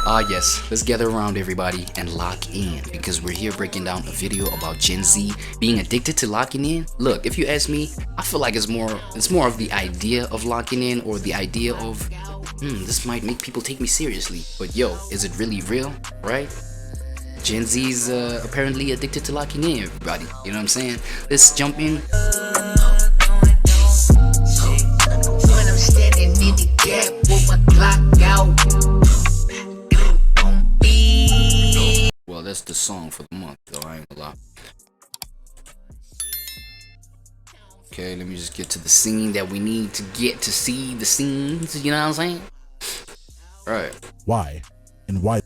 Yes, let's gather around everybody and lock in, because we're here breaking down a video about Gen Z being addicted to locking in. Look, if you ask me, I feel like it's more of the idea of locking in, or the idea of this might make people take me seriously, but yo, is it really real, right? Gen Z's apparently addicted to locking in, everybody, you know what I'm saying? Let's jump in. Well, that's the song for the month, though, I ain't gonna lie. Okay, let me just get to the scene that we need to get to see the scenes, you know what I'm saying? Alright. Why? And why?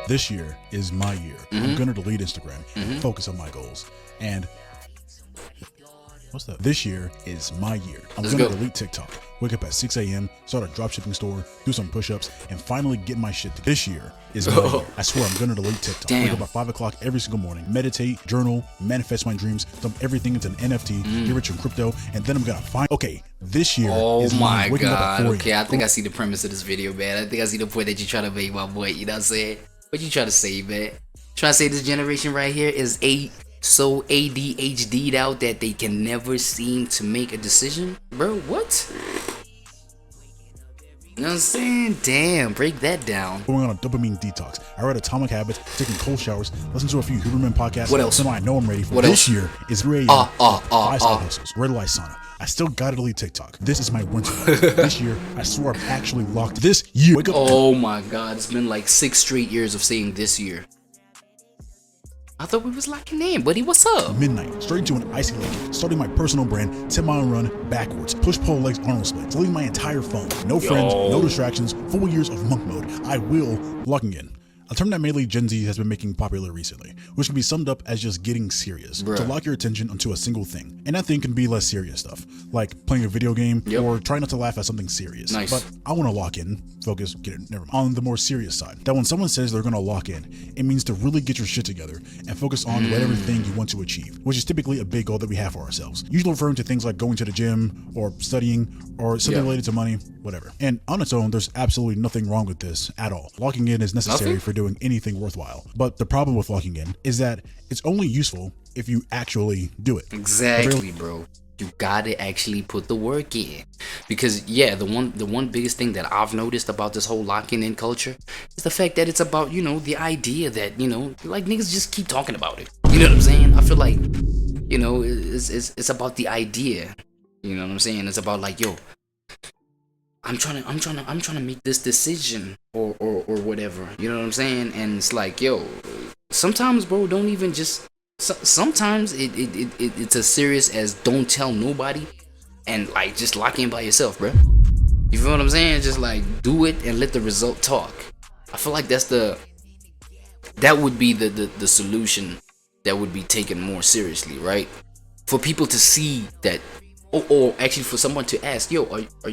This year is my year. I'm gonna delete Instagram and focus on my goals. And what's that? This year is my year. I'm gonna delete TikTok, wake up at 6 a.m., start a dropshipping store, do some push-ups, and finally get my shit together. This year is my year. I swear I'm gonna delete TikTok. Wake up at 5 o'clock every single morning, meditate, journal, manifest my dreams, dump everything into an NFT, get rich in crypto, and then I'm gonna find, okay, this year is my waking up at 4 a.m. Okay, I think I see the premise of this video, man. I think I see the point that you're trying to make, my boy, you know what I'm saying? What you trying to say, man? Trying to say this generation right here is so ADHD'd out that they can never seem to make a decision? Bro, what? You know what I'm saying? Damn, break that down. Going on a dopamine detox. I read Atomic Habits, taking cold showers, listen to a few Huberman podcasts. What else? So now I know I'm ready for what this else? year is 3 a.m. 5 side hustles, red light sauna. I still gotta delete TikTok. This is my winter life. This year, I swear I'm actually locked. This year. Wake up. Oh my god, it's been like 6 straight years of saying this year. I thought we was locking in, buddy. What's up? Midnight, straight into an icy lake, starting my personal brand, 10-mile run backwards, push-pull legs, Arnold split, deleting my entire phone, no friends, no distractions, 4 years of monk mode. I will locking in. A term that mainly Gen Z has been making popular recently, which can be summed up as just getting serious. To lock your attention onto a single thing. And that thing can be less serious stuff, like playing a video game or trying not to laugh at something serious. But I want to lock in, focus, get it, never mind. On the more serious side, that when someone says they're going to lock in, it means to really get your shit together and focus on whatever thing you want to achieve, which is typically a big goal that we have for ourselves. Usually referring to things like going to the gym or studying or something related to money, whatever. And on its own, there's absolutely nothing wrong with this at all. Locking in is necessary for doing anything worthwhile. But the problem with locking in is that it's only useful if you actually do it. Exactly, bro. You gotta actually put the work in, because the one biggest thing that I've noticed about this whole locking in culture is the fact that it's about, you know, the idea that, you know, like niggas just keep talking about it. You know what I'm saying? I feel like, you know, it's about the idea. You know what I'm saying? It's about like, yo, I'm trying to make this decision or whatever. You know what I'm saying? And it's like, yo, sometimes, bro, don't even just. Sometimes it's as serious as don't tell nobody, and like just lock in by yourself, bro. You feel what I'm saying? Just like do it and let the result talk. I feel like that would be the solution that would be taken more seriously, right? For people to see that, or actually for someone to ask, yo, are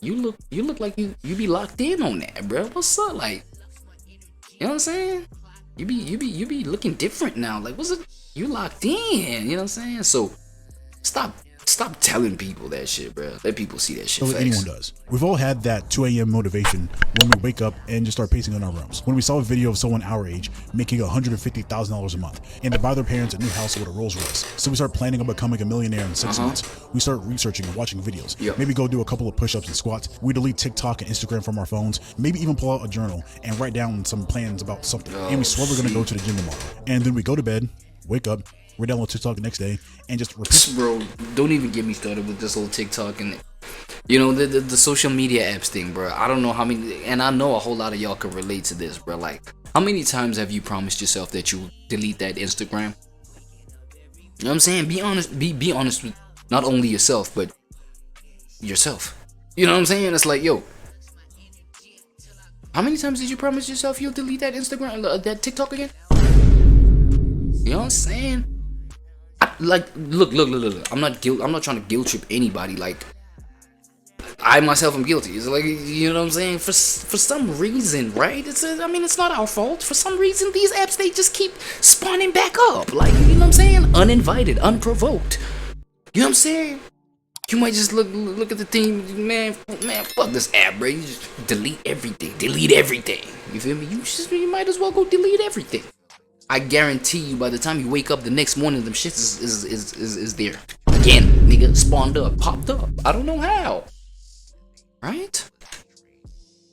you look like you be locked in on that, bro. What's up? Like, you know what I'm saying? You be looking different now. Like, what's it? You locked in. You know what I'm saying? So stop telling people that shit, bro. Let people see that shit. Anyone does. We've all had that 2 a.m. motivation when we wake up and just start pacing in our rooms. When we saw a video of someone our age making $150,000 a month and to buy their parents a new house with a Rolls Royce. So we start planning on becoming a millionaire in 6 months. We start researching and watching videos. Maybe go do a couple of push-ups and squats. We delete TikTok and Instagram from our phones. Maybe even pull out a journal and write down some plans about something. And we swear we're gonna go to the gym tomorrow. And then we go to bed, wake up, we download TikTok the next day, and just repeat. Bro, don't even get me started with this whole TikTok and, you know, the social media apps thing, bro. I don't know how many, and I know a whole lot of y'all can relate to this, bro. Like, how many times have you promised yourself that you delete that Instagram? You know what I'm saying? Be honest. Be honest with not only yourself, but yourself. You know what I'm saying? It's like, yo, how many times did you promise yourself you'll delete that Instagram, that TikTok again? You know what I'm saying? Like, look. I'm not trying to guilt trip anybody. Like, I myself am guilty. It's like, you know what I'm saying? For some reason, right? I mean, it's not our fault. For some reason, these apps, they just keep spawning back up. Like, you know what I'm saying? Uninvited, unprovoked. You know what I'm saying? You might just look at the thing, man, fuck this app, bro. You just delete everything. You feel me? You might as well go delete everything. I guarantee you, by the time you wake up the next morning, them shits is there again, nigga, spawned up, popped up. I don't know how, right?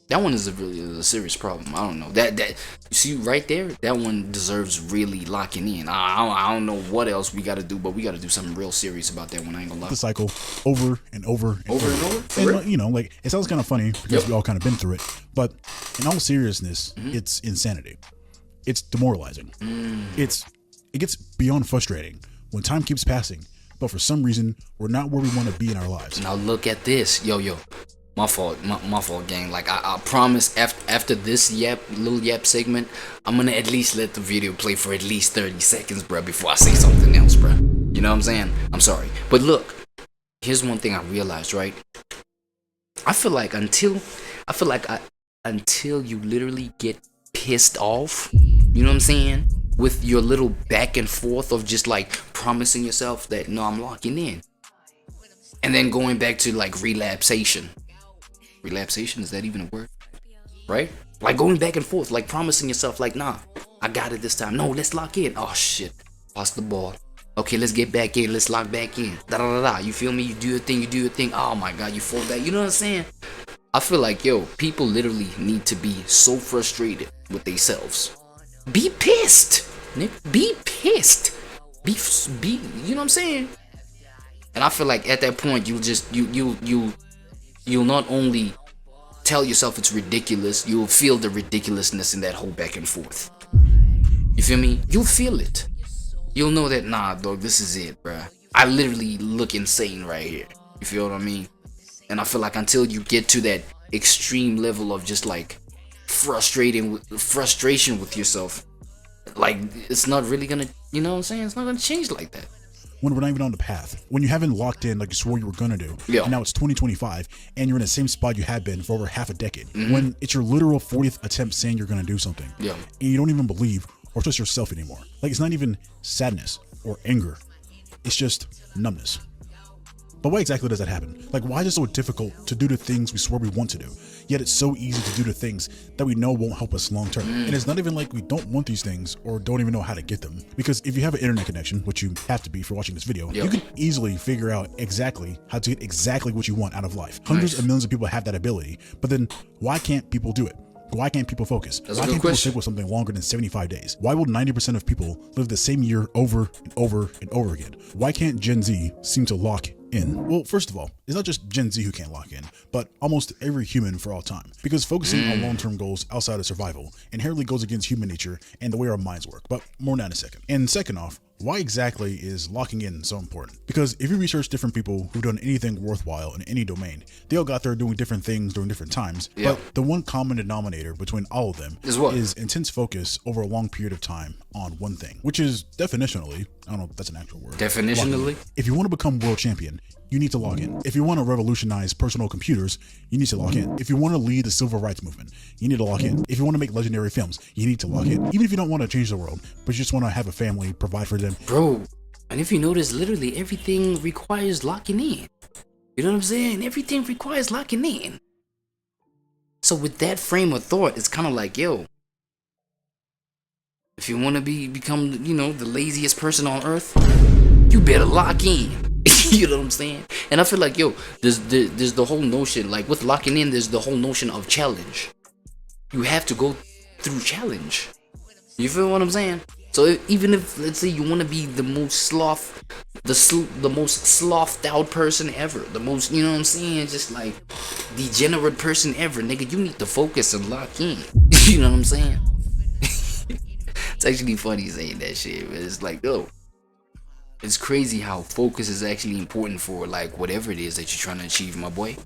That one is a serious problem. I don't know. That you see right there, that one deserves really locking in. I don't know what else we got to do, but we got to do something real serious about that one. I ain't gonna lie. The cycle over and over and over. And you know, like, it sounds kind of funny because we all kind of been through it, but in all seriousness, it's insanity. It's demoralizing. It gets beyond frustrating when time keeps passing, but for some reason we're not where we want to be in our lives. Now look at this, yo. My fault, gang. Like I promise, after this little yap segment, I'm gonna at least let the video play for at least 30 seconds, bro, before I say something else, bro. You know what I'm saying? I'm sorry, but look, here's one thing I realized, right? I feel like until you literally get pissed off, you know what I'm saying, with your little back and forth of just like promising yourself that no, I'm locking in, and then going back to like relapsation, is that even a word? Right? Like going back and forth, like promising yourself like, nah, I got it this time, no, let's lock in. Oh shit, lost the ball. Okay, let's get back in, let's lock back in. You feel me? You do your thing. Oh my god, you fall back. You know what I'm saying? I feel like, yo, people literally need to be so frustrated with themselves. Be pissed, nigga. Be pissed. Be, you know what I'm saying? And I feel like at that point, you'll not only tell yourself it's ridiculous, you'll feel the ridiculousness in that whole back and forth. You feel me? You'll feel it. You'll know that, nah, dog, this is it, bruh. I literally look insane right here. You feel what I mean? And I feel like until you get to that extreme level of just like frustration with yourself, like it's not really gonna, you know what I'm saying? It's not gonna change like that. When we're not even on the path, when you haven't locked in like you swore you were gonna do, and now it's 2025 and you're in the same spot you have been for over half a decade, when it's your literal 40th attempt saying you're gonna do something, and you don't even believe or trust yourself anymore. Like, it's not even sadness or anger, it's just numbness. But why exactly does that happen? Like, why is it so difficult to do the things we swear we want to do, yet it's so easy to do the things that we know won't help us long term? And it's not even like we don't want these things or don't even know how to get them. Because if you have an internet connection, which you have to be for watching this video, you can easily figure out exactly how to get exactly what you want out of life. Hundreds of millions of people have that ability, but then why can't people do it? Why can't people focus? Why can't people stick with something longer than 75 days? Why will 90% of people live the same year over and over and over again? Why can't Gen Z seem to lock in? Well, first of all, it's not just Gen Z who can't lock in, but almost every human for all time. Because focusing on long-term goals outside of survival inherently goes against human nature and the way our minds work. But more on that in a second. And second off, why exactly is locking in so important? Because if you research different people who've done anything worthwhile in any domain, they all got there doing different things during different times. But the one common denominator between all of them is intense focus over a long period of time on one thing, which is definitionally, I don't know if that's an actual word. Definitionally? If you want to become world champion, you need to log in. If you want to revolutionize personal computers, you need to log in. If you want to lead the civil rights movement, you need to log in. If you want to make legendary films, you need to log in. Even if you don't want to change the world, but you just want to have a family, provide for them. Bro, and if you notice, literally everything requires locking in. You know what I'm saying? Everything requires locking in. So with that frame of thought, it's kind of like, yo, if you want to become, you know, the laziest person on earth, you better lock in. You know what I'm saying? And I feel like, yo, there's the whole notion, like with locking in, there's the whole notion of challenge. You have to go through challenge. You feel what I'm saying? So even if, let's say, you want to be the most the most slothed out person ever, the most, you know what I'm saying, just like degenerate person ever, nigga, you need to focus and lock in. You know what I'm saying? It's actually funny saying that shit, but it's like, yo, it's crazy how focus is actually important for like whatever it is that you're trying to achieve, my boy.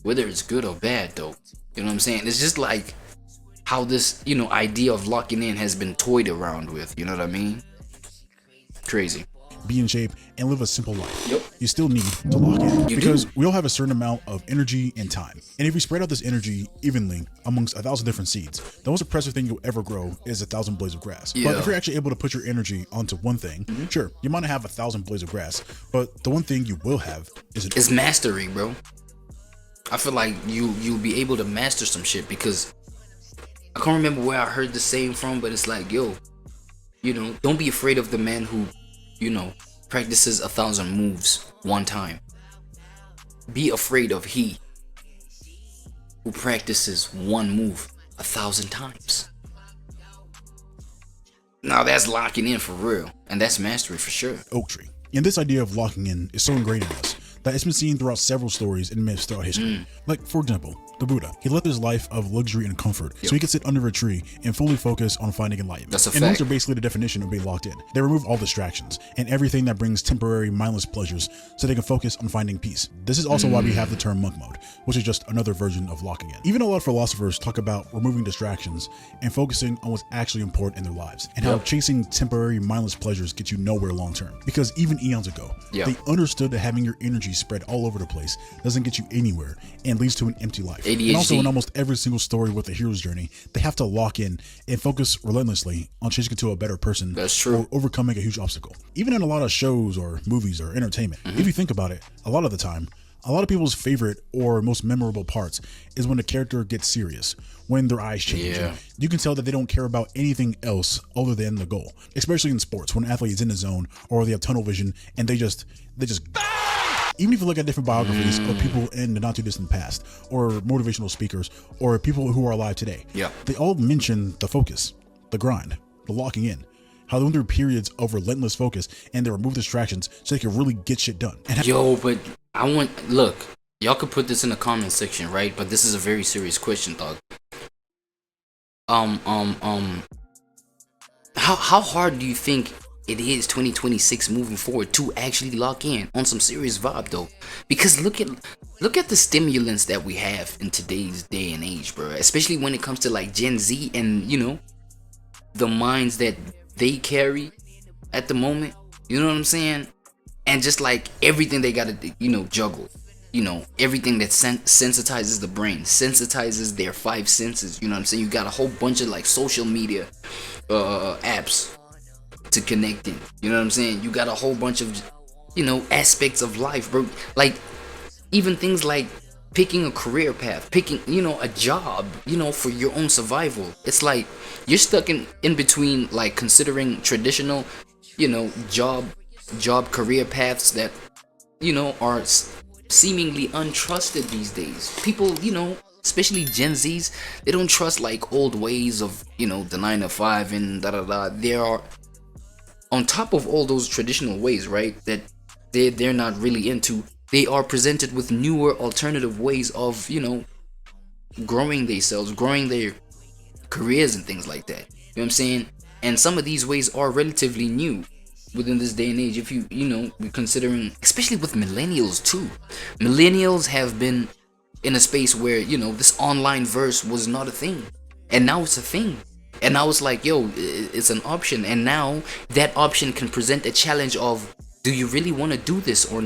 Whether it's good or bad, though. You know what I'm saying? It's just like how this, you know, idea of locking in has been toyed around with. You know what I mean? Crazy. be in shape, and live a simple life. Yep. You still need to lock in. You Because do. we all have a certain amount of energy and time. And if we spread out this energy evenly amongst 1,000 different seeds, the most impressive thing you'll ever grow is 1,000 blades of grass. Yeah. But if you're actually able to put your energy onto one thing, sure, you might not have 1,000 blades of grass, but the one thing you will have is It's mastery, bro. I feel like you'll be able to master some shit, because I can't remember where I heard the saying from, but it's like, yo, you know, don't be afraid of the man who, you know, practices 1,000 moves one time. Be afraid of he who practices one move 1,000 times. Now that's locking in for real, and that's mastery for sure. oak tree. And this idea of locking in is so ingrained in us that it's been seen throughout several stories and myths throughout history. Like, for example, the Buddha. He lived his life of luxury and comfort so he could sit under a tree and fully focus on finding enlightenment. That's a and fact. those are basically the definition of being locked in. They remove all distractions and everything that brings temporary, mindless pleasures so they can focus on finding peace. This is also why we have the term monk mode, which is just another version of locking in. Even a lot of philosophers talk about removing distractions and focusing on what's actually important in their lives, and how chasing temporary, mindless pleasures gets you nowhere long term. Because even eons ago, they understood that having your energy spread all over the place doesn't get you anywhere and leads to an empty life. ADHD. And also in almost every single story with the hero's journey, they have to lock in and focus relentlessly on changing into a better person. That's true. Or overcoming a huge obstacle. Even in a lot of shows or movies or entertainment, if you think about it, a lot of the time, a lot of people's favorite or most memorable parts is when the character gets serious, when their eyes change. Yeah. You can tell that they don't care about anything else other than the goal, especially in sports when an athlete is in the zone or they have tunnel vision and they just even if you look at different biographies of people in the not too distant past, or motivational speakers, or people who are alive today, they all mention the focus, the grind, the locking in, how they went through periods of relentless focus and they remove distractions so they can really get shit done. And Yo, but look, y'all could put this in the comment section, right? But this is a very serious question, dog. How hard do you think it is 2026 moving forward to actually lock in on some serious vibe though? Because look at the stimulants that we have in today's day and age, bro. Especially when it comes to like Gen Z and, you know, the minds that they carry at the moment. You know what I'm saying? And just like everything they gotta, you know, juggle. You know, everything that sensitizes the brain, sensitizes their five senses. You know what I'm saying? You got a whole bunch of like social media apps to connect in. You know what I'm saying? You got a whole bunch of, you know, aspects of life, bro. Like even things like picking a career path, picking, you know, a job, you know, for your own survival. It's like you're stuck in between, like considering traditional, you know, job career paths that, you know, are seemingly untrusted these days. People, you know, especially Gen Zs, they don't trust like old ways of, you know, the 9 to 5 and da. There are, on top of all those traditional ways, right, that they're not really into, they are presented with newer alternative ways of, you know, growing themselves, growing their careers and things like that. You know what I'm saying? And some of these ways are relatively new within this day and age. If you know, considering, especially with millennials too. Millennials have been in a space where, you know, this online verse was not a thing, and now it's a thing. And now it's like, yo, it's an option, and now that option can present a challenge of, do you really want to do this or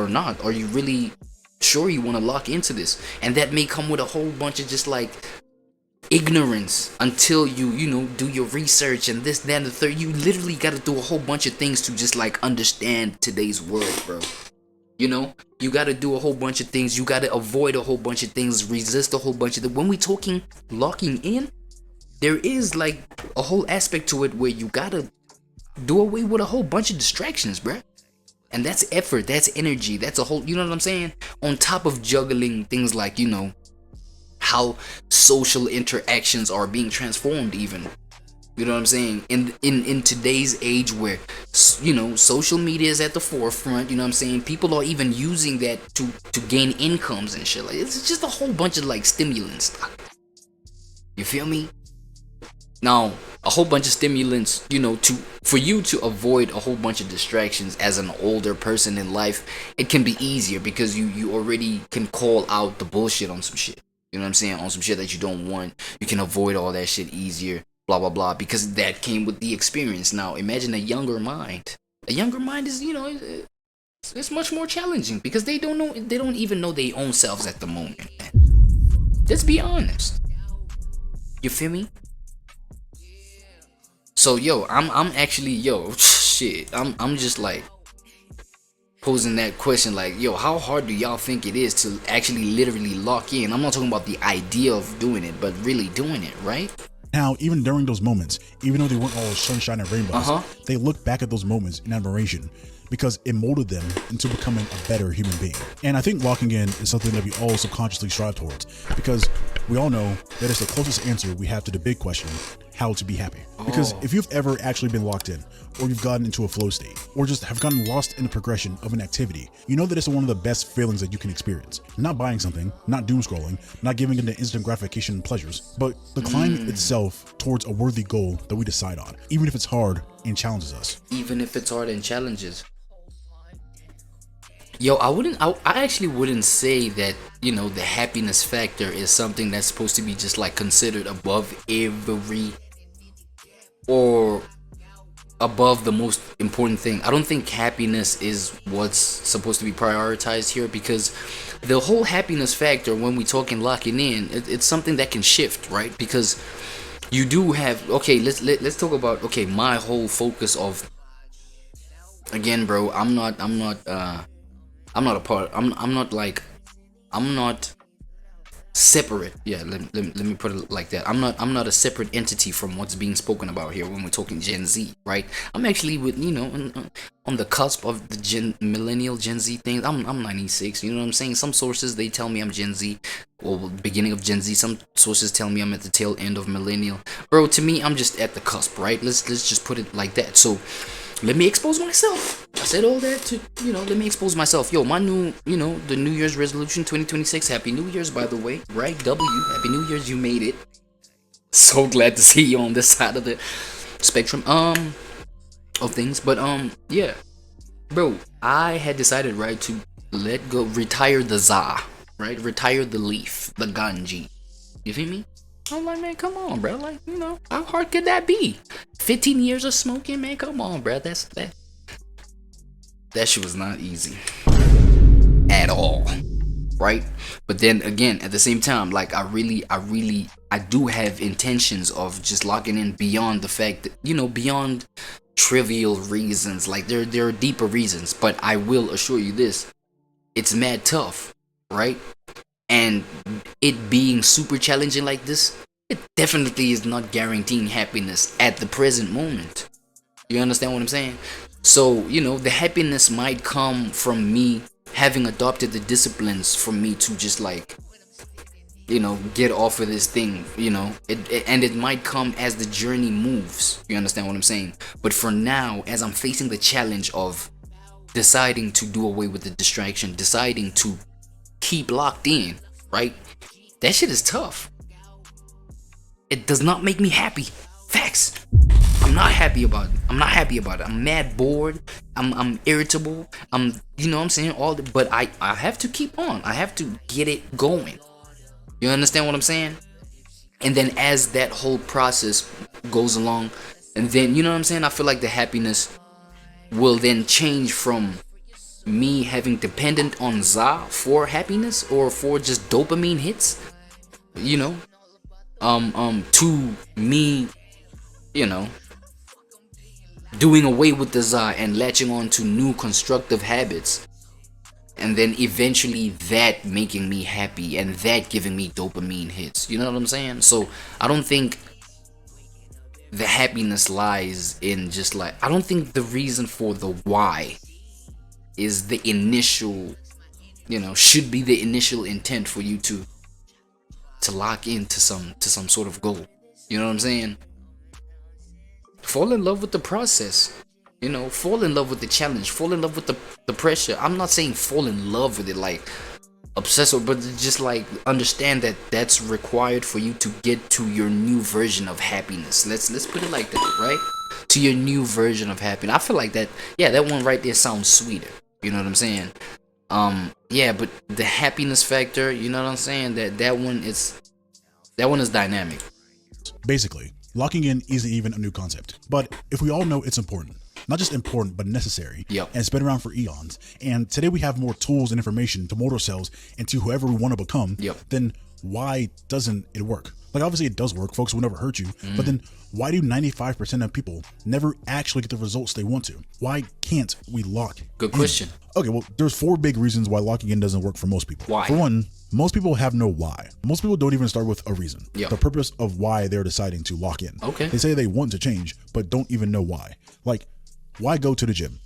not? Are you really sure you want to lock into this? And that may come with a whole bunch of just like ignorance until you know, do your research and this, that, and the third. You literally got to do a whole bunch of things to just like understand today's world, bro. You know, you got to do a whole bunch of things. You got to avoid a whole bunch of things, resist a whole bunch of things. When we talking locking in, there is like a whole aspect to it where you got to do away with a whole bunch of distractions, bro. And that's effort, that's energy, that's a whole, you know what I'm saying? On top of juggling things like, you know, how social interactions are being transformed even. You know what I'm saying? In today's age where, you know, social media is at the forefront, you know what I'm saying? People are even using that to gain incomes and shit. Like, it's just a whole bunch of like stimulants. You feel me? Now, a whole bunch of stimulants, you know, for you to avoid a whole bunch of distractions as an older person in life, it can be easier because you already can call out the bullshit on some shit. You know what I'm saying? On some shit that you don't want. You can avoid all that shit easier, blah, blah, blah, because that came with the experience. Now, imagine a younger mind, A younger mind is, you know, it's much more challenging because they don't even know their own selves at the moment, man. Let's be honest. You feel me? So yo, I'm actually, yo, shit. I'm just like posing that question, like, yo, how hard do y'all think it is to actually literally lock in? I'm not talking about the idea of doing it, but really doing it, right? Now, even during those moments, even though they weren't all sunshine and rainbows, they look back at those moments in admiration because it molded them into becoming a better human being. And I think locking in is something that we all subconsciously strive towards because we all know that it's the closest answer we have to the big question, how to be happy. Because if you've ever actually been locked in, or you've gotten into a flow state, or just have gotten lost in the progression of an activity, you know that it's one of the best feelings that you can experience. Not buying something, not doom scrolling, not giving into instant gratification pleasures, but the climb itself towards a worthy goal that we decide on, even if it's hard and challenges us. Even if it's hard and challenges. Yo, I actually wouldn't say that, you know, the happiness factor is something that's supposed to be just like considered above every, or above the most important thing. I don't think happiness is what's supposed to be prioritized here, because the whole happiness factor, when we talking locking in, it's something that can shift, right? Because you do have, okay, let's talk about, okay, my whole focus of, again, bro, I'm not a part, I'm not separate. Yeah, let me put it like that. I'm not a separate entity from what's being spoken about here when we're talking Gen Z, right? I'm actually with, you know, on the cusp of the millennial Gen Z thing. I'm 96, you know what I'm saying? Some sources, they tell me I'm Gen Z, or beginning of Gen Z. Some sources tell me I'm at the tail end of millennial. Bro, to me, I'm just at the cusp, right? Let's just put it like that. So let me expose myself. I said all that to, you know, let me expose myself. Yo, my new, you know, the New Year's resolution 2026. Happy New Year's, by the way, right? Happy New Year's, you made it. So glad to see you on this side of the spectrum of things. But yeah, bro, I had decided, right, to retire the za, right? Retire the leaf, the ganji. You feel me? I'm like, man, come on, bro. Like, you know, how hard could that be? 15 years of smoking, man. Come on, bro. That shit was not easy at all, right? But then again, at the same time, like, I do have intentions of just locking in beyond the fact that, you know, beyond trivial reasons. Like, there are deeper reasons. But I will assure you this: it's mad tough, right? And it being super challenging like this, it definitely is not guaranteeing happiness at the present moment. You understand what I'm saying? So, you know, the happiness might come from me having adopted the disciplines for me to just, like, you know, get off of this thing, you know. And it might come as the journey moves. You understand what I'm saying? But for now, as I'm facing the challenge of deciding to do away with the distraction, deciding to keep locked in, right? That shit is tough. It does not make me happy. Facts. I'm not happy about it. I'm mad bored. I'm irritable. You know what I'm saying? But I have to keep on. I have to get it going. You understand what I'm saying? And then as that whole process goes along, and then, you know what I'm saying, I feel like the happiness will then change from me having dependent on za for happiness, or for just dopamine hits, you know, to me, you know, doing away with the za and latching on to new constructive habits, and then eventually that making me happy and that giving me dopamine hits. You know what I'm saying? So I don't think the happiness lies in just, like, I don't think the reason for the why is the initial, you know, should be the initial intent for you to lock into some sort of goal. You know what I'm saying? Fall in love with the process, you know, fall in love with the challenge, fall in love with the pressure. I'm not saying fall in love with it like obsessive, but just like understand that that's required for you to get to your new version of happiness. Let's put it like that, right? To your new version of happiness. I feel like that, yeah, that one right there sounds sweeter. You know what I'm saying? Yeah, but the happiness factor, you know what I'm saying? That one is dynamic. Basically, locking in isn't even a new concept, but if we all know it's important, not just important, but necessary. Yep. And it's been around for eons. And today we have more tools and information to mold ourselves into whoever we want to become. Yep. Then why doesn't it work? Like, obviously it does work. Folks will never hurt you. But then why do 95% of people never actually get the results they want to? Why can't we lock Good in? question. Okay, well, there's 4 big reasons why locking in doesn't work for most people. Why? For one, most people have no why. Most people don't even start with a reason. Yep. The purpose of why they're deciding to lock in. Okay. They say they want to change, but don't even know why. Like, why go to the gym?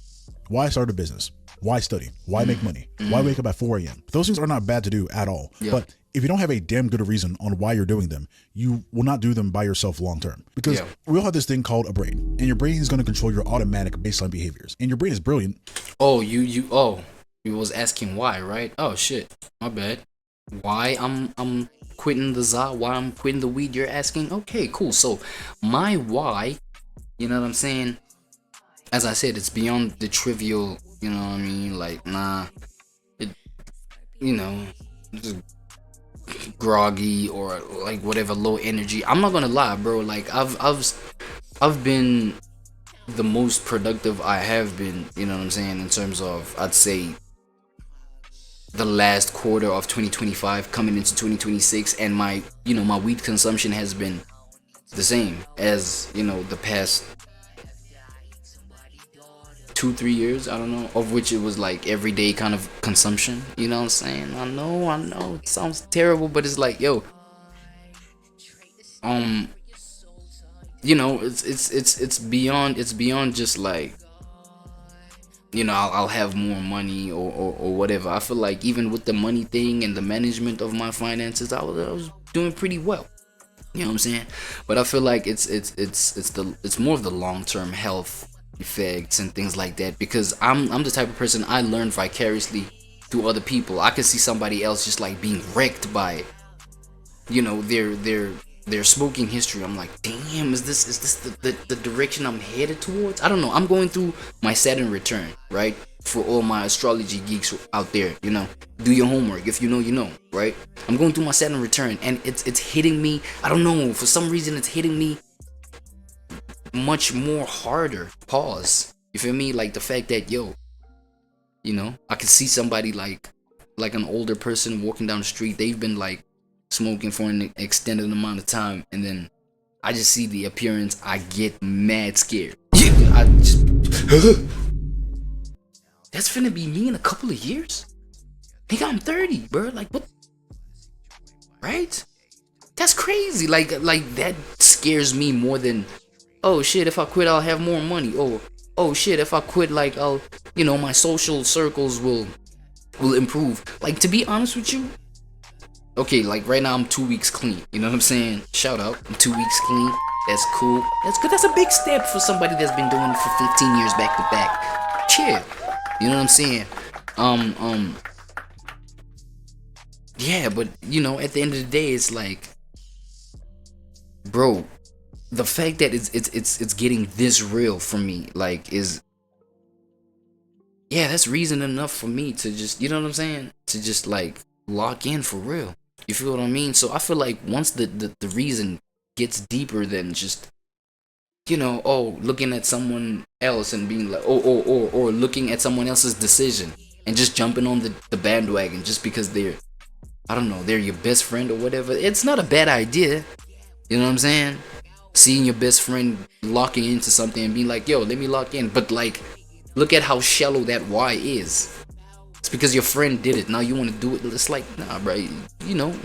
Why start a business? Why study? Why make money? Why wake up at 4 a.m.? Those things are not bad to do at all. Yep. But if you don't have a damn good reason on why you're doing them, you will not do them by yourself long term. Because we all have this thing called a brain, and your brain is going to control your automatic baseline behaviors. And your brain is brilliant. Oh, you was asking why, right? Oh shit, my bad. Why I'm quitting the za? Why I'm quitting the weed? You're asking? Okay, cool. So my why, you know what I'm saying? As I said, it's beyond the trivial. You know what I mean? Like, nah, just groggy or like whatever, low energy. I'm not gonna lie, bro. Like I've been the most productive I have been, you know what I'm saying, in terms of, I'd say, the last quarter of 2025 coming into 2026, and my weed consumption has been the same as, the past 2-3 years, I don't know, of which it was like everyday kind of consumption, you know what I'm saying? I know it sounds terrible, but it's like, yo, it's beyond just like, I'll have more money or whatever. I feel like even with the money thing and the management of my finances, I was doing pretty well. You know what I'm saying? But I feel like it's more of the long-term health effects and things like that, because I'm the type of person, I learn vicariously through other people. I could see somebody else just like being wrecked by their smoking history. I'm like, damn, is this the direction I'm headed towards? I don't know. I'm going through my Saturn return, right? For all my astrology geeks out there, do your homework. If you know, right? I'm going through my Saturn return, and it's hitting me. I don't know, for some reason it's hitting me much more harder. Pause. You feel me? Like the fact that, I can see somebody like an older person walking down the street. They've been like smoking for an extended amount of time, and then I just see the appearance. I get mad scared. I just that's finna be me in a couple of years. Nigga, I'm 30, bro. Like, what? Right? That's crazy. Like that scares me more than, oh shit, if I quit I'll have more money. Oh shit, if I quit, like, I'll, my social circles will improve. Like, to be honest with you, okay, like right now I'm 2 weeks clean. You know what I'm saying? Shout out. I'm 2 weeks clean. That's cool. That's good. That's a big step for somebody that's been doing it for 15 years back to back. Chill. You know what I'm saying? Yeah, but at the end of the day, it's like, bro, the fact that it's getting this real for me, like, that's reason enough for me to just, you know what I'm saying, to just like lock in for real. You feel what I mean? So I feel like once the reason gets deeper than just, looking at someone else and being like, or looking at someone else's decision and just jumping on the bandwagon just because they're your best friend or whatever. It's not a bad idea. You know what I'm saying? Seeing your best friend locking into something and being like, yo, let me lock in. But like, look at how shallow that why is. It's because your friend did it. Now you want to do it. It's like, nah, bro.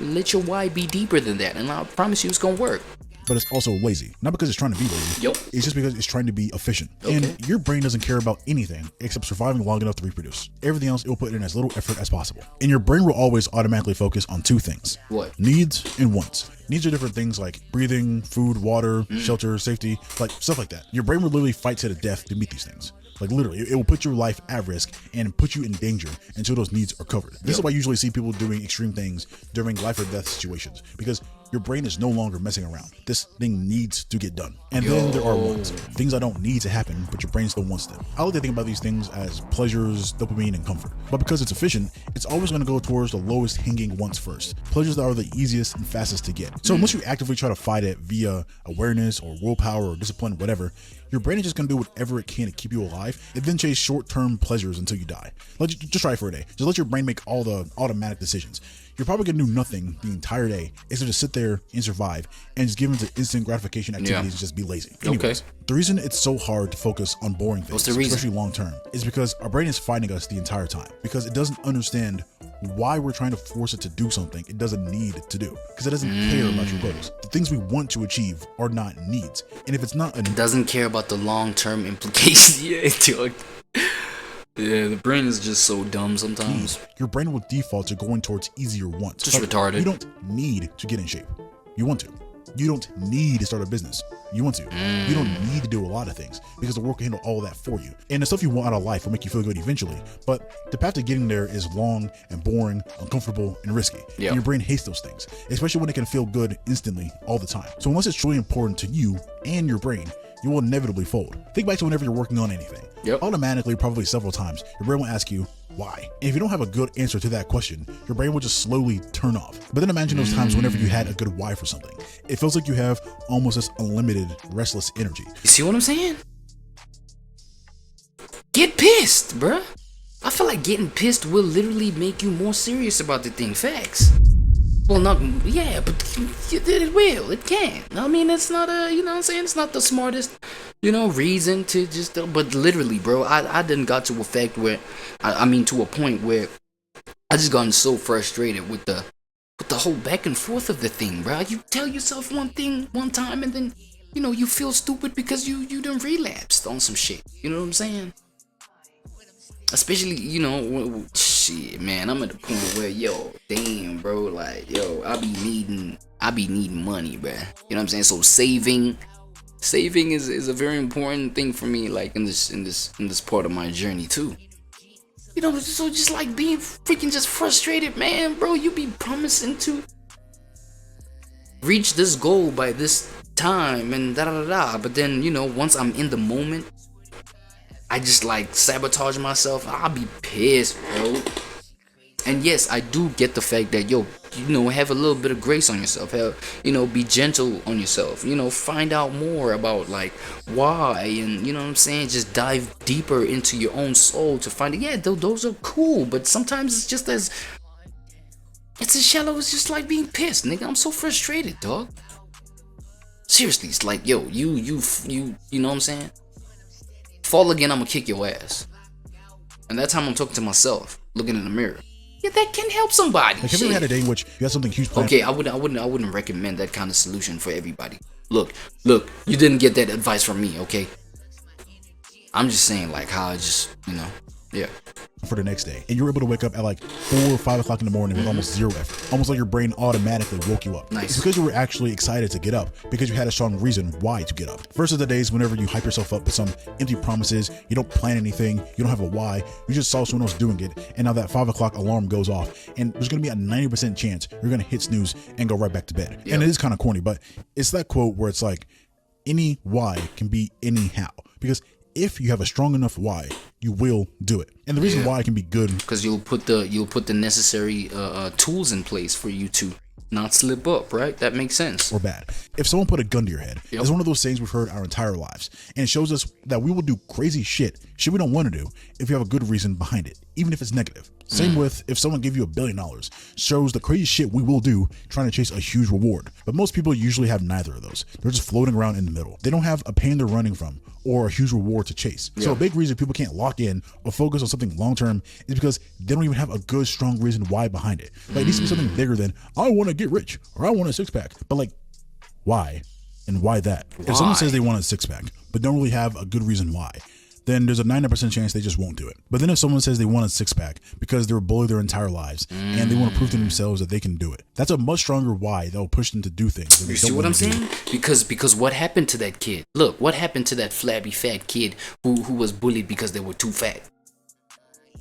Let your why be deeper than that, and I promise you it's gonna work. But it's also lazy. Not because it's trying to be lazy. Yep. It's just because it's trying to be efficient. Okay. And your brain doesn't care about anything except surviving long enough to reproduce. Everything else, it will put in as little effort as possible. And your brain will always automatically focus on 2 things. What? Needs and wants. Needs are different things like breathing, food, water, shelter, safety, like stuff like that. Your brain will literally fight to the death to meet these things. Like literally, it will put your life at risk and put you in danger until those needs are covered. This is why you usually see people doing extreme things during life or death situations, because your brain is no longer messing around. This thing needs to get done. And then there are wants, things that don't need to happen, but your brain still wants them. I like to think about these things as pleasures, dopamine, and comfort. But because it's efficient, it's always going to go towards the lowest hanging wants first. Pleasures that are the easiest and fastest to get. So unless you actively try to fight it via awareness or willpower or discipline, whatever, your brain is just going to do whatever it can to keep you alive and then chase short-term pleasures until you die. Just try it for a day. Just let your brain make all the automatic decisions. You're probably going to do nothing the entire day instead of just sit there and survive and just give into instant gratification activities and just be lazy. Anyways, the reason it's so hard to focus on boring things, especially long term, is because our brain is fighting us the entire time because it doesn't understand why we're trying to force it to do something it doesn't need to do, because it doesn't care about your goals. The things we want to achieve are not needs, and if it's not a doesn't care about the long-term implications. Yeah, the brain is just so dumb sometimes. Your brain will default to going towards easier wants. Just retarded. You don't need to get in shape. You want to. You don't need to start a business. You want to. You don't need to do a lot of things because the world can handle all of that for you. And the stuff you want out of life will make you feel good eventually. But the path to getting there is long and boring, uncomfortable, and risky. And your brain hates those things, especially when it can feel good instantly all the time. So unless it's truly important to you and your brain, you will inevitably fold. Think back to whenever you're working on anything. Automatically, probably several times, your brain will ask you, why? And if you don't have a good answer to that question, your brain will just slowly turn off. But then imagine those times whenever you had a good why for something. It feels like you have almost this unlimited, restless energy. You see what I'm saying? Get pissed, bruh. I feel like getting pissed will literally make you more serious about the thing. Facts. Well, not, yeah, but it will. It can. I mean, it's not a, you know what I'm saying? It's not the smartest, reason to just, but literally, bro, I didn't got to a fact where, I mean, to a point where I just gotten so frustrated with the whole back and forth of the thing, bro. You tell yourself one thing one time and then, you feel stupid because you done relapsed on some shit. You know what I'm saying? Especially, shit, man, I'm at the point where, damn, bro, like, I be needing money, bro. You know what I'm saying? So saving is a very important thing for me, like, in this part of my journey too. So just like being freaking just frustrated, man, bro. You be promising to reach this goal by this time and but then, once I'm in the moment, I just like sabotage myself. I'll be pissed, bro. And yes, I do get the fact that have a little bit of grace on yourself. Be gentle on yourself. Find out more about like why, and what I'm saying, just dive deeper into your own soul to find it. Yeah, those are cool, but sometimes it's just as shallow as just like being pissed, nigga. I'm so frustrated, dog. Seriously, it's like, you know what I'm saying? Fall again, I'm gonna kick your ass. And that time I'm talking to myself, looking in the mirror. Yeah, that can help somebody. Like, have you ever had a day in which you had something huge planned? Okay, I wouldn't recommend that kind of solution for everybody. Look, you didn't get that advice from me, okay? I'm just saying, like, how I just, for the next day, and you were able to wake up at like 4 or 5 o'clock in the morning with almost zero effort, almost like your brain automatically woke you up. Nice. It's because you were actually excited to get up, because you had a strong reason why to get up. Versus the days whenever you hype yourself up with some empty promises, you don't plan anything, you don't have a why, you just saw someone else doing it, and now that 5 o'clock alarm goes off, and there's gonna be a 90% chance you're gonna hit snooze and go right back to bed. And it is kind of corny, but it's that quote where it's like, any why can be anyhow, because if you have a strong enough why, you will do it. And the reason why it can be good, because you'll put the necessary tools in place for you to not slip up, right? That makes sense. Or bad. If someone put a gun to your head, it's one of those things we've heard our entire lives, and it shows us that we will do crazy shit we don't want to do if you have a good reason behind it, even if it's negative. Same with if someone gave you $1 billion, shows the crazy shit we will do trying to chase a huge reward. But most people usually have neither of those. They're just floating around in the middle. They don't have a pain they're running from or a huge reward to chase. So a big reason people can't lock in or focus on something long term is because they don't even have a good, strong reason why behind it. Like, it needs to be something bigger than, I want to get rich or I want a six-pack. But like, why? And why that? If someone says they want a six-pack but don't really have a good reason why, then there's a 90% chance they just won't do it. But then if someone says they want a six-pack because they were bullied their entire lives and they want to prove to themselves that they can do it, that's a much stronger why that will push them to do things. You see what I'm saying? Because what happened to that kid? Look, what happened to that flabby fat kid who was bullied because they were too fat?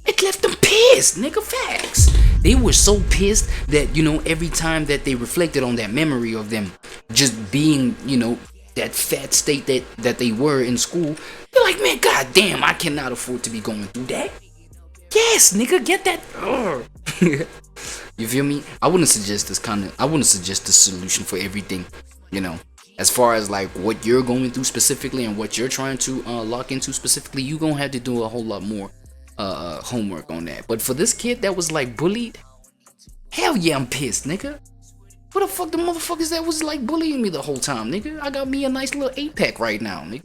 It left them pissed, nigga. Facts. They were so pissed that, you know, every time that they reflected on that memory of them just being, you know, that fat state that they were in school, they're like, man, goddamn, I cannot afford to be going through that. Yes, nigga, get that. You feel me? I wouldn't suggest this solution for everything, you know. As far as like what you're going through specifically and what you're trying to lock into specifically, you gonna have to do a whole lot more homework on that. But for this kid that was like bullied, hell yeah, I'm pissed, nigga. What the fuck the motherfuckers that was like bullying me the whole time, nigga? I got me a nice little 8-pack right now, nigga.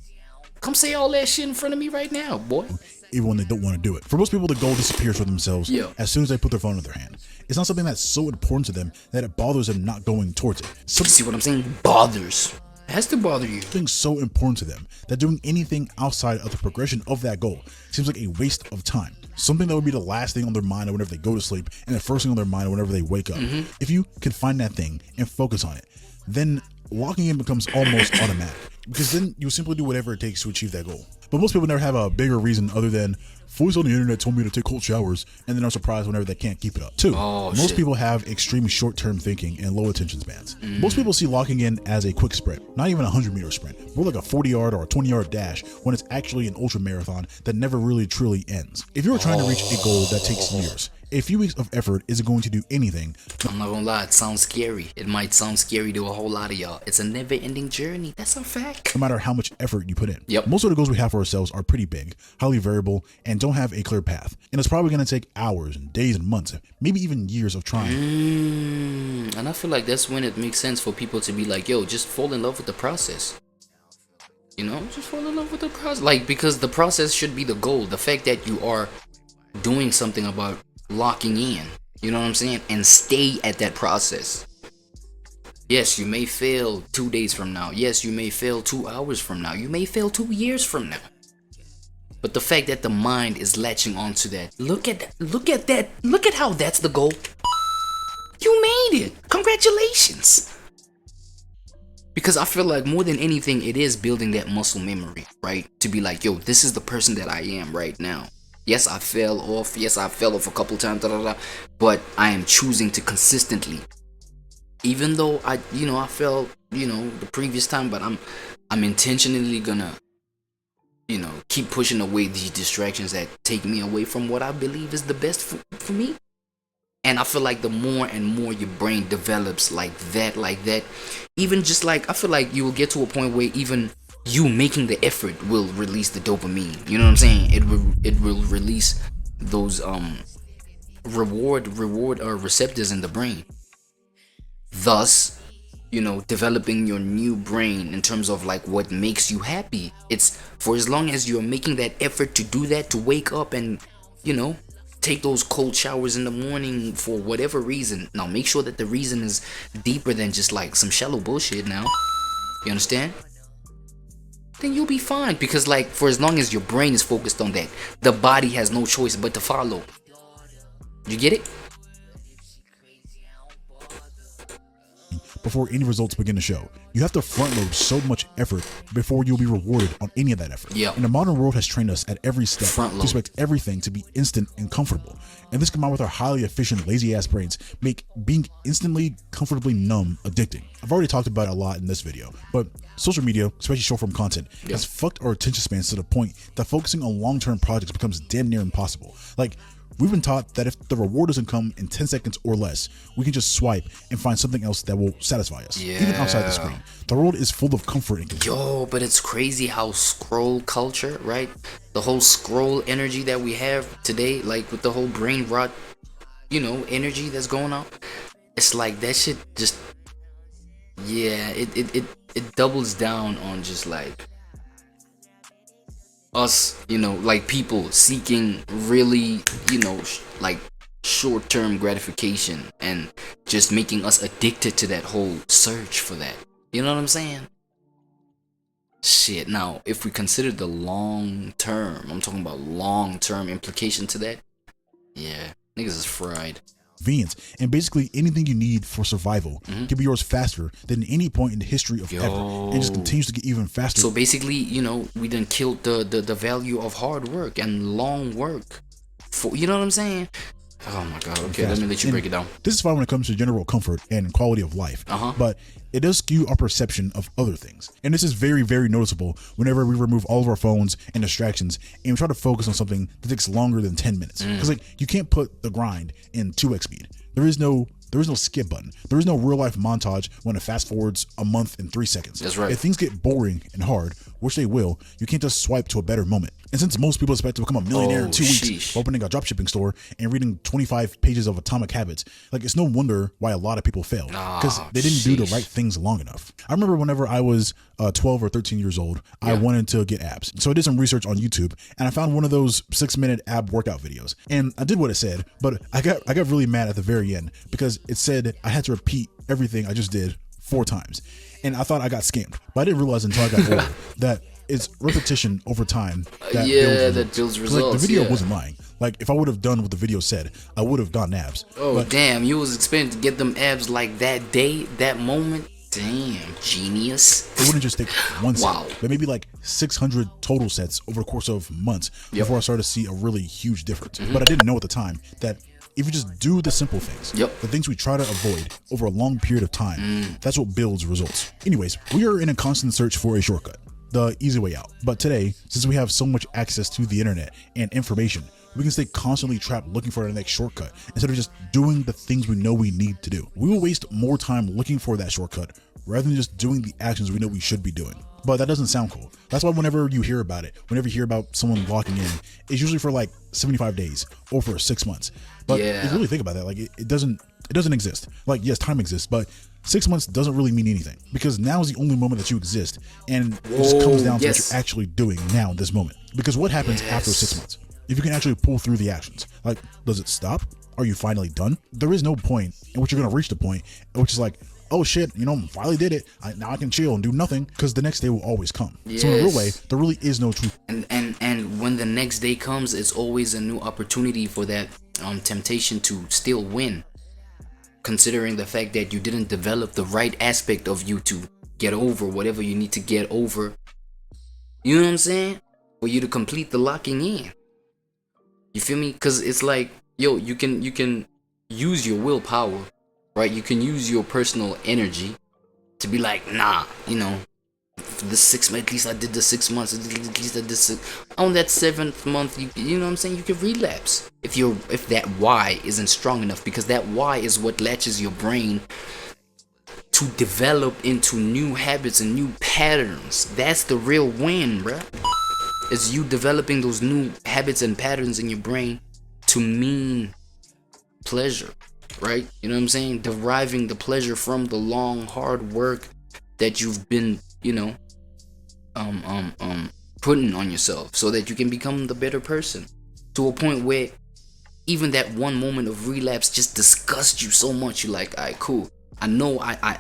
Come say all that shit in front of me right now, boy. Even when they don't want to do it. For most people, the goal disappears for themselves as soon as they put their phone in their hand. It's not something that's so important to them that it bothers them not going towards it. See what I'm saying? Bothers. It has to bother you. Something so important to them that doing anything outside of the progression of that goal seems like a waste of time. Something that would be the last thing on their mind whenever they go to sleep and the first thing on their mind whenever they wake up. If you can find that thing and focus on it, then locking in becomes almost automatic, because then you simply do whatever it takes to achieve that goal. But most people never have a bigger reason other than voice on the internet told me to take cold showers, and then are surprised whenever they can't keep it up. Two, most people have extremely short-term thinking and low attention spans. Most people see locking in as a quick sprint, not even a 100-meter sprint, more like a 40-yard or a 20-yard dash, when it's actually an ultra marathon that never really truly ends. If you're trying to reach a goal that takes years, a few weeks of effort isn't going to do anything. I'm not gonna lie, it sounds scary. It might sound scary to a whole lot of y'all. It's a never-ending journey. That's a fact. No matter how much effort you put in. Yep. Most of the goals we have for ourselves are pretty big, highly variable, and don't have a clear path. And it's probably going to take hours and days and months, maybe even years of trying. And I feel like that's when it makes sense for people to be like, yo, just fall in love with the process. You know, just fall in love with the process. Like, because the process should be the goal. The fact that you are doing something about locking in, you know what I'm saying, and stay at that process. Yes, you may fail 2 days from now. Yes, you may fail 2 hours from now. You may fail 2 years from now. But the fact that the mind is latching onto that, look at that, look at how that's the goal. You made it. Congratulations. Because I feel like more than anything, it is building that muscle memory, right? To be like, yo, this is the person that I am right now. Yes, I fell off. Yes, I fell off a couple times, but I am choosing to consistently. Even though I fell, the previous time, but I'm intentionally gonna, keep pushing away these distractions that take me away from what I believe is the best for me. And I feel like the more and more your brain develops like that, even just like, I feel like you will get to a point where even you making the effort will release the dopamine. You know what I'm saying? It will release those reward receptors in the brain. Thus, developing your new brain in terms of like what makes you happy. It's for as long as you're making that effort to do that, to wake up and, take those cold showers in the morning for whatever reason. Now make sure that the reason is deeper than just like some shallow bullshit now. You understand? Then you'll be fine, because like for as long as your brain is focused on that, the body has no choice but to follow. You get it? Before any results begin to show, you have to front load so much effort before you'll be rewarded on any of that effort. Yeah. And the modern world has trained us at every step to expect everything to be instant and comfortable. And this combined with our highly efficient, lazy ass brains make being instantly, comfortably numb addicting. I've already talked about it a lot in this video, but social media, especially short form content, has fucked our attention spans to the point that focusing on long-term projects becomes damn near impossible. Like, we've been taught that if the reward doesn't come in 10 seconds or less, we can just swipe and find something else that will satisfy us, even outside the screen. The world is full of comfort and control. Yo, but it's crazy how scroll culture, right? The whole scroll energy that we have today, like with the whole brain rot, energy that's going on. It's like that shit just, it doubles down on just like us, like people seeking really, like short-term gratification and just making us addicted to that whole search for that. You know what I'm saying? Shit. Now, if we consider the long-term, I'm talking about long-term implication to that. Yeah, niggas is fried. Convenience, and basically anything you need for survival can be yours faster than any point in the history of ever, and just continues to get even faster. So basically, we done killed the value of hard work and long work. You know what I'm saying? Oh my god. Okay, let me let you break it down. This is fine when it comes to general comfort and quality of life, but it does skew our perception of other things. And this is very, very noticeable whenever we remove all of our phones and distractions and we try to focus on something that takes longer than 10 minutes. Because like you can't put the grind in 2x speed. There is no skip button. There is no real life montage when it fast forwards a month in 3 seconds. That's right. If things get boring and hard, which they will, you can't just swipe to a better moment. And since most people expect to become a millionaire in 2 weeks, opening a dropshipping store and reading 25 pages of Atomic Habits, like it's no wonder why a lot of people fail, because they didn't do the right things long enough. I remember whenever I was 12 or 13 years old, I wanted to get abs. So I did some research on YouTube and I found one of those 6-minute ab workout videos. And I did what it said, but I got really mad at the very end because it said I had to repeat everything I just did 4 times. And I thought I got scammed, but I didn't realize until I got older that it's repetition over time that builds results. Like, the video wasn't lying. Like if I would have done what the video said, I would have gotten abs. Oh, but damn, you was expecting to get them abs like that day, that moment? Damn, genius. It wouldn't just take one set, but maybe like 600 total sets over the course of months before I started to see a really huge difference. But I didn't know at the time that if you just do the simple things, the things we try to avoid over a long period of time, that's what builds results. Anyways, we are in a constant search for a shortcut, the easy way out. But today, since we have so much access to the internet and information, we can stay constantly trapped looking for the next shortcut instead of just doing the things we know we need to do. We will waste more time looking for that shortcut rather than just doing the actions we know we should be doing. But that doesn't sound cool. That's why whenever you hear about it, whenever you hear about someone locking in, it's usually for like 75 days or for 6 months. But if you really think about that, like it doesn't exist. Like yes, time exists, but 6 months doesn't really mean anything because now is the only moment that you exist, and it just comes down to what you're actually doing now in this moment. Because what happens after 6 months? If you can actually pull through the actions, like does it stop? Are you finally done? There is no point in which you're going to reach the point in which is like, oh shit, you know, finally did it. Now I can chill and do nothing, because the next day will always come. So in a real way, there really is no truth. And when the next day comes, it's always a new opportunity for that temptation to still win, considering the fact that you didn't develop the right aspect of you to get over whatever you need to get over. You know what I'm saying? For you to complete the locking in. You feel me? Because it's like, yo, you can use your willpower, right? You can use your personal energy to be like, nah, you know, for the 6 months, at least I did the 6 months, at least I did on that 7th month, you know what I'm saying? You can relapse if that why isn't strong enough, because that why is what latches your brain to develop into new habits and new patterns. That's the real win, bruh. It's you developing those new habits and patterns in your brain to mean pleasure, right? You know what I'm saying? Deriving the pleasure from the long, hard work that you've been, you know, putting on yourself, so that you can become the better person, to a point where even that one moment of relapse just disgusts you so much. You're like, alright, cool. I know I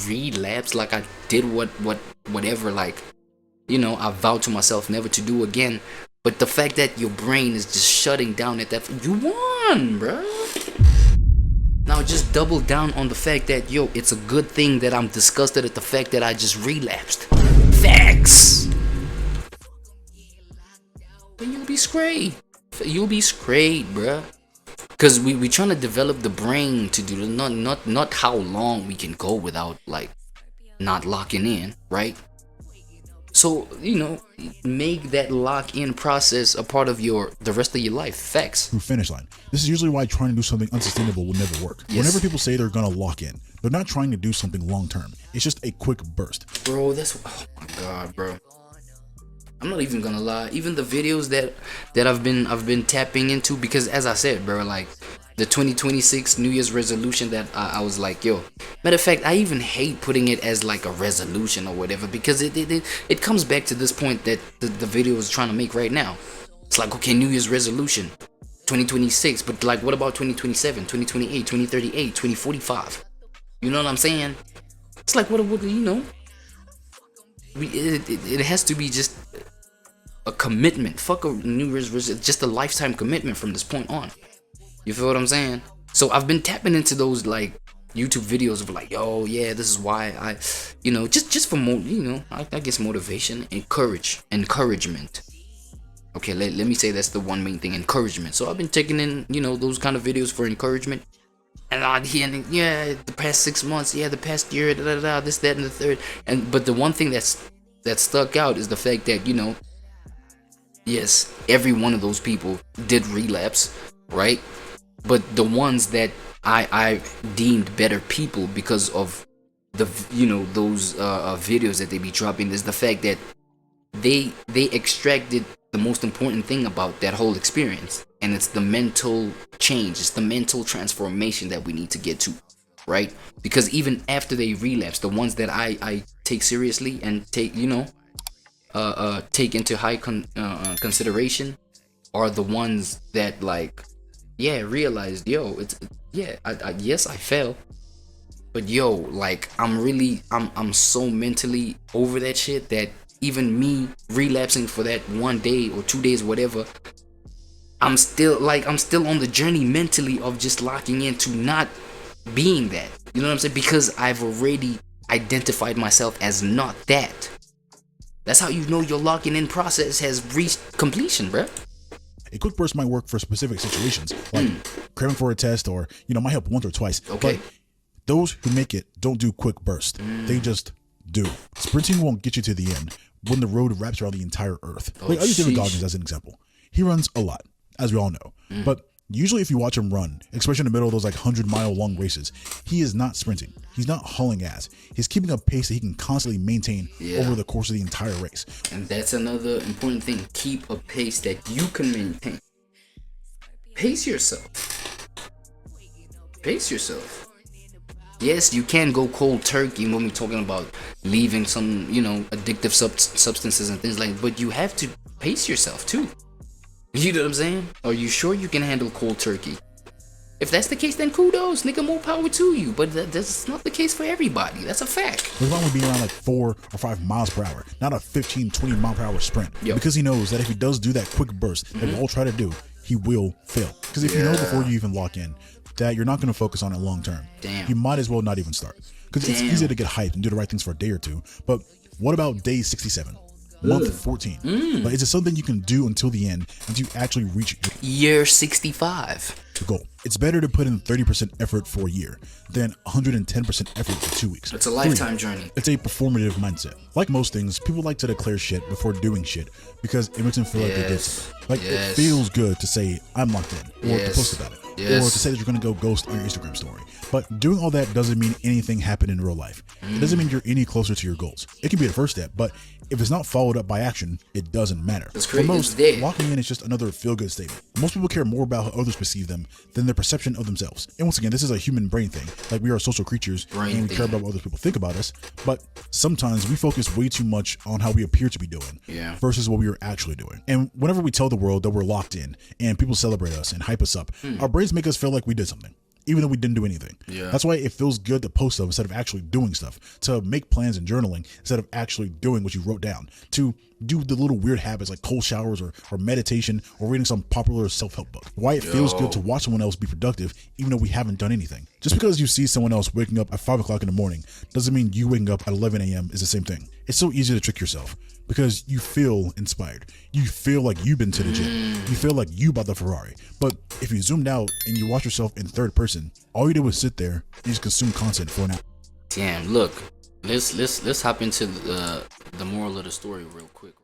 relapsed, like I did whatever, like, you know, I vowed to myself never to do again. But the fact that your brain is just shutting down at that, you won, bro. Now just double down on the fact that, yo, it's a good thing that I'm disgusted at the fact that I just relapsed. Facts. Then you'll be straight. You'll be straight, bruh. Cause we trying to develop the brain to do not how long we can go without like not locking in, right? So, you know, make that lock-in process a part of the rest of your life. Facts. Through finish line. This is usually why trying to do something unsustainable will never work. Whenever people say they're gonna lock in, they're not trying to do something long term. It's just a quick burst. Bro, oh my god, bro. I'm not even gonna lie. Even the videos that I've been tapping into, because as I said, bro, like the 2026 New Year's resolution that I was like, yo. Matter of fact, I even hate putting it as like a resolution or whatever, because it comes back to this point that the video is trying to make right now. It's like, okay, New Year's resolution, 2026, but like, what about 2027, 2028, 2038, 2045? You know what I'm saying? It's like, what you know? It has to be just a commitment. Fuck a New Year's resolution, just a lifetime commitment from this point on. You feel what I'm saying? So I've been tapping into those like YouTube videos of like, yo, yeah, this is why I, you know, just for more, you know, I guess motivation, encouragement. Okay, let me say that's the one main thing, encouragement. So I've been taking in, you know, those kind of videos for encouragement. And I'd hear, yeah, the past 6 months, yeah, the past year, this, that, and the third. But the one thing that stuck out is the fact that, you know, yes, every one of those people did relapse, right? But the ones that I deemed better people because of the, you know, those videos that they be dropping is the fact that they extracted the most important thing about that whole experience, and it's the mental change, it's the mental transformation that we need to get to, right? Because even after they relapse, the ones that I take seriously and take, you know, take into high consideration are the ones that, like, yeah, realized, yo, it's, yeah, yes, I fell, but yo, like, I'm so mentally over that shit that even me relapsing for that 1 day or 2 days, whatever, I'm still on the journey mentally of just locking into not being that. You know what I'm saying? Because I've already identified myself as not that. That's how you know your locking in process has reached completion, bruh. A quick burst might work for specific situations, like cramming for a test, or, you know, might help once or twice. Okay. But those who make it don't do quick burst. They just do. Sprinting won't get you to the end when the road wraps around the entire earth. Like, I use David Goggins as an example. He runs a lot, as we all know. But usually if you watch him run, especially in the middle of those like 100-mile long races, he is not sprinting. He's not hauling ass. He's keeping a pace that he can constantly maintain over the course of the entire race. And that's another important thing. Keep a pace that you can maintain. Pace yourself. Pace yourself. Yes, you can go cold turkey when we're talking about leaving some, you know, addictive substances and things like that, but you have to pace yourself too. You know what I'm saying? Are you sure you can handle cold turkey? If that's the case, then kudos, nigga, more power to you. But that's not the case for everybody. That's a fact. There's one would be around like 4 or 5 miles per hour, not a 15, 20 mile per hour sprint. Yep. Because he knows that if he does do that quick burst that we all try to do, he will fail. Because if you know before you even lock in that you're not going to focus on it long term, you might as well not even start. Because it's easy to get hyped and do the right things for a day or two. But what about day 67? Month 14. Like, is it something you can do until the end, until you actually reach year 65? The goal. It's better to put in 30% effort for a year than 110% effort for 2 weeks. It's a lifetime journey. It's a performative mindset. Like most things, people like to declare shit before doing shit because it makes them feel like they did something. Like, it feels good to say, I'm locked in, or to post about it, or to say that you're going to go ghost on your Instagram story. But doing all that doesn't mean anything happened in real life. It doesn't mean you're any closer to your goals. It can be the first step, but if it's not followed up by action, it doesn't matter. For most, locking in is just another feel-good statement. Most people care more about how others perceive them than their perception of themselves. And once again, this is a human brain thing. Like, we are social creatures and we care about what other people think about us. But sometimes we focus way too much on how we appear to be doing versus what we are actually doing. And whenever we tell the world that we're locked in and people celebrate us and hype us up, our brains make us feel like we did something, even though we didn't do anything. That's why it feels good to post stuff instead of actually doing stuff, to make plans and journaling instead of actually doing what you wrote down, to do the little weird habits like cold showers or meditation or reading some popular self-help book. Why it feels good to watch someone else be productive even though we haven't done anything. Just because you see someone else waking up at 5 o'clock in the morning doesn't mean you waking up at 11 a.m. is the same thing. It's so easy to trick yourself because you feel inspired. You feel like you've been to the gym. You feel like you bought the Ferrari. But if you zoomed out and you watch yourself in third person, all you did was sit there and just consume content for an hour. Damn, look, let's hop into the moral of the story real quick.